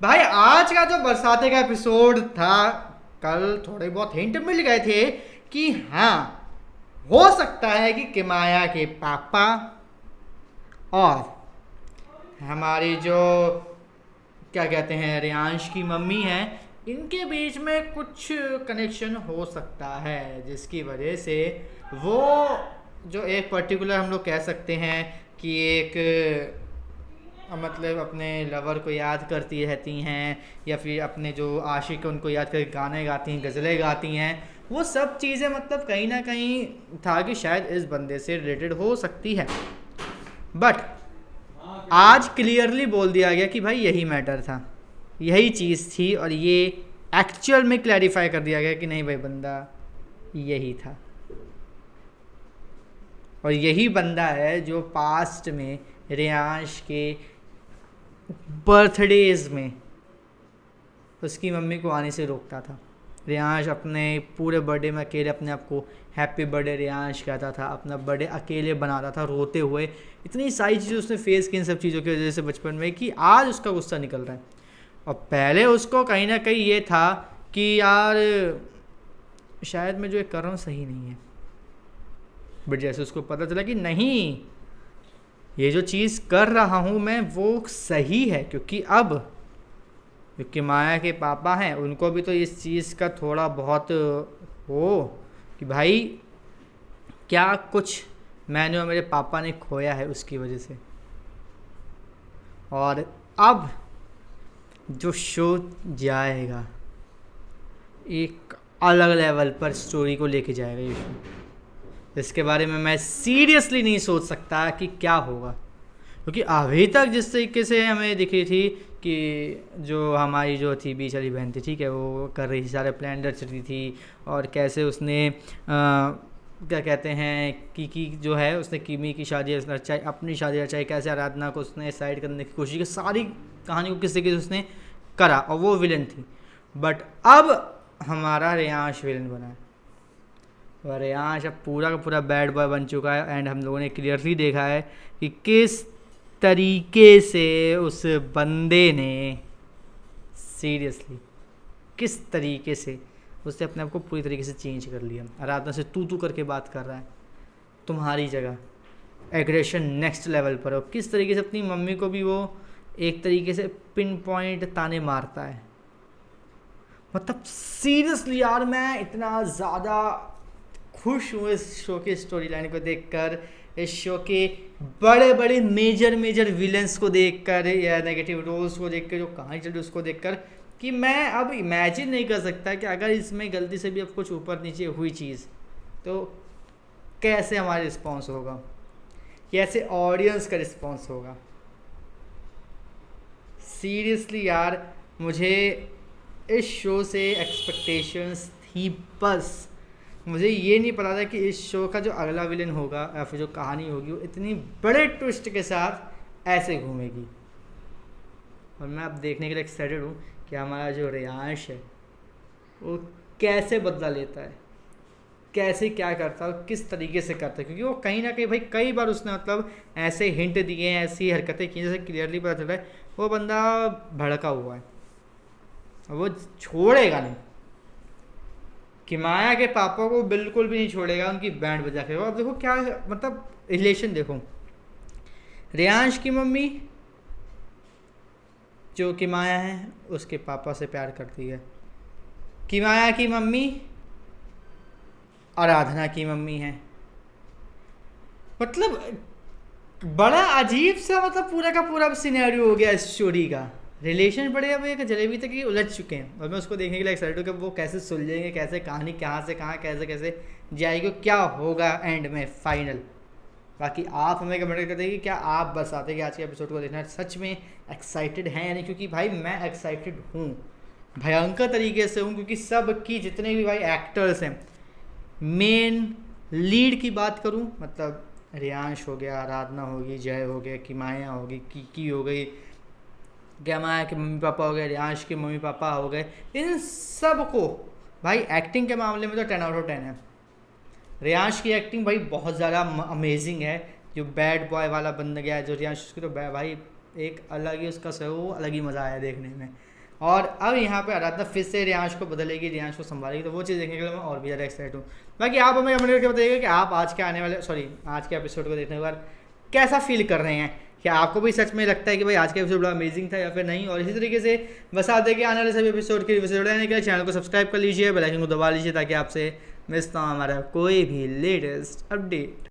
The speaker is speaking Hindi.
भाई आज का जो बरसाते का एपिसोड था, कल थोड़े बहुत हिंट मिल गए थे कि हाँ, हो सकता है कि किमाया के पापा और हमारी जो क्या कहते हैं रियांश की मम्मी है, इनके बीच में कुछ कनेक्शन हो सकता है, जिसकी वजह से वो जो एक पर्टिकुलर हम लोग कह सकते हैं कि एक मतलब अपने लवर को याद करती रहती हैं, या फिर अपने जो आशिक है उनको याद करके गाने गाती हैं, गज़लें गाती हैं। वो सब चीज़ें मतलब कहीं ना कहीं था कि शायद इस बंदे से रिलेटेड हो सकती है। बट आज क्लियरली बोल दिया गया कि भाई यही मैटर था, यही चीज़ थी, और ये एक्चुअल में क्लैरिफाई कर दिया गया कि नहीं भाई, बंदा यही था। और यही बंदा है जो पास्ट में रियांश के बर्थडेज में उसकी मम्मी को आने से रोकता था। रियांश अपने पूरे बर्थडे में अकेले अपने आप को हैप्पी बर्थडे रियांश कहता था, अपना बर्थडे अकेले बनाता था रोते हुए। इतनी सारी चीज़ें उसने फेस की इन सब चीज़ों की वजह से बचपन में कि आज उसका गुस्सा निकल रहा है। और पहले उसको कहीं ना कहीं ये था कि यार शायद मैं जो ये कर रहा हूँ सही नहीं है, बट जैसे उसको पता चला कि नहीं, ये जो चीज़ कर रहा हूँ मैं वो सही है, क्योंकि माया के पापा हैं, उनको भी तो इस चीज़ का थोड़ा बहुत हो कि भाई क्या कुछ मैंने और मेरे पापा ने खोया है उसकी वजह से। और अब जो शो जाएगा एक अलग लेवल पर स्टोरी को लेके जाएगा ये शो। इसके बारे में मैं सीरियसली नहीं सोच सकता कि क्या होगा, क्योंकि अभी तक जिस तरीके से हमें दिख रही थी कि जो हमारी जो थी बीच वाली बहन थी, ठीक है, वो कर रही थी सारे प्लान रच रही थी, और कैसे उसने क्या कहते हैं कि जो है उसने किमी की शादी रचाई, अपनी शादी रचाई, कैसे आराधना को उसने साइड करने की कोशिश की, सारी कहानी को किस तरीके से उसने करा, और वो विलन थी। बट अब हमारा रियांश विलन बना है, और रियांश अब पूरा का पूरा बैड बॉय बन चुका है। एंड हम लोगों ने क्लियरली देखा है कि किस तरीके से उस बंदे ने सीरियसली किस तरीके से उसने अपने आप को पूरी तरीके से चेंज कर लिया। आराधना से तू करके बात कर रहा है तुम्हारी जगह, एग्रेशन नेक्स्ट लेवल पर। और किस तरीके से अपनी मम्मी को भी वो एक तरीके से पिन पॉइंट ताने मारता है। मतलब सीरियसली यार, मैं इतना ज़्यादा खुश हूँ इस शो की स्टोरी लाइन को देखकर, इस शो के बड़े बड़े मेजर विलेंस को देखकर, या नेगेटिव रोल्स को देखकर, जो कहानी चल रही है उसको देखकर, कि मैं अब इमेजिन नहीं कर सकता कि अगर इसमें गलती से भी अब कुछ ऊपर नीचे हुई चीज़ तो कैसे हमारा रिस्पॉन्स होगा, कैसे ऑडियंस का रिस्पॉन्स होगा। सीरियसली यार, मुझे इस शो से एक्सपेक्टेशंस थी, बस मुझे ये नहीं पता था कि इस शो का जो अगला विलन होगा या फिर जो कहानी होगी वो इतनी बड़े ट्विस्ट के साथ ऐसे घूमेगी। और मैं अब देखने के लिए एक्साइटेड हूँ कि हमारा जो रियांश है वो कैसे बदला लेता है, कैसे क्या करता है, किस तरीके से करता है, क्योंकि वो कहीं ना कहीं भाई कई बार उसने मतलब ऐसे हिंट दिए हैं, ऐसी हरकतें की जैसे क्लियरली पता चल रहा है वो बंदा भड़का हुआ है, वो छोड़ेगा नहीं। किमाया के पापा को बिल्कुल भी नहीं छोड़ेगा, उनकी बैंड बजा के। अब देखो क्या मतलब रिलेशन देखो, रियांश की मम्मी जो किमाया है उसके पापा से प्यार करती है, किमाया की मम्मी आराधना की मम्मी है। मतलब बड़ा अजीब सा मतलब पूरा का पूरा सिनेरियो हो गया इस स्टोरी का। रिलेशन बड़े अब एक जलेबी तक ही उलझ चुके हैं, और मैं उसको देखने के लिए एक्साइटेड हूँ कि वो कैसे सुलझेंगे, कैसे कहानी कहाँ से कहाँ कैसे कैसे जाएगी, क्या होगा एंड में फाइनल। बाकी आप हमें कमेंट करते हैं कि क्या आप बस आते कि आज के एपिसोड को देखना सच में एक्साइटेड हैं या नहीं, क्योंकि भाई मैं एक्साइटेड हूँ, भयंकर तरीके से हूँ, क्योंकि सब की जितने भी भाई एक्टर्स हैं, मेन लीड की बात करूँ मतलब रियांश हो गया, आराधना होगी, जय हो गया, किमाया होगी, की हो गई, किमाया के मम्मी पापा हो गए, रियांश के मम्मी पापा हो गए, इन सब को भाई एक्टिंग के मामले में तो 10/10 है। रियांश की एक्टिंग भाई बहुत ज़्यादा अमेजिंग है, जो बैड बॉय वाला बन गया है जो रियांश, उसकी तो भाई एक अलग ही उसका सो अलग ही मज़ा आया देखने में। और अब यहाँ पे आराधना फिर से रियांश को बदलेगी, रियांश को संभालेगी, तो वो चीज़ देखने के लिए मैं और भी ज़्यादा एक्साइटेड हूँ। बाकी आप हमें कमेंट करके बताइएगा कि आप आज के आज के एपिसोड को देखने के बाद कैसा फील कर रहे हैं। क्या आपको भी सच में लगता है कि भाई आज का एपिसोड बड़ा अमेजिंग था या फिर नहीं। और इसी तरीके से बता दें कि आने वाले सभी एपिसोड के रिव्यू रहने के लिए चैनल को सब्सक्राइब कर लीजिए, बेल आइकन को दबा लीजिए ताकि आपसे मिस ना हो हमारा कोई भी लेटेस्ट अपडेट।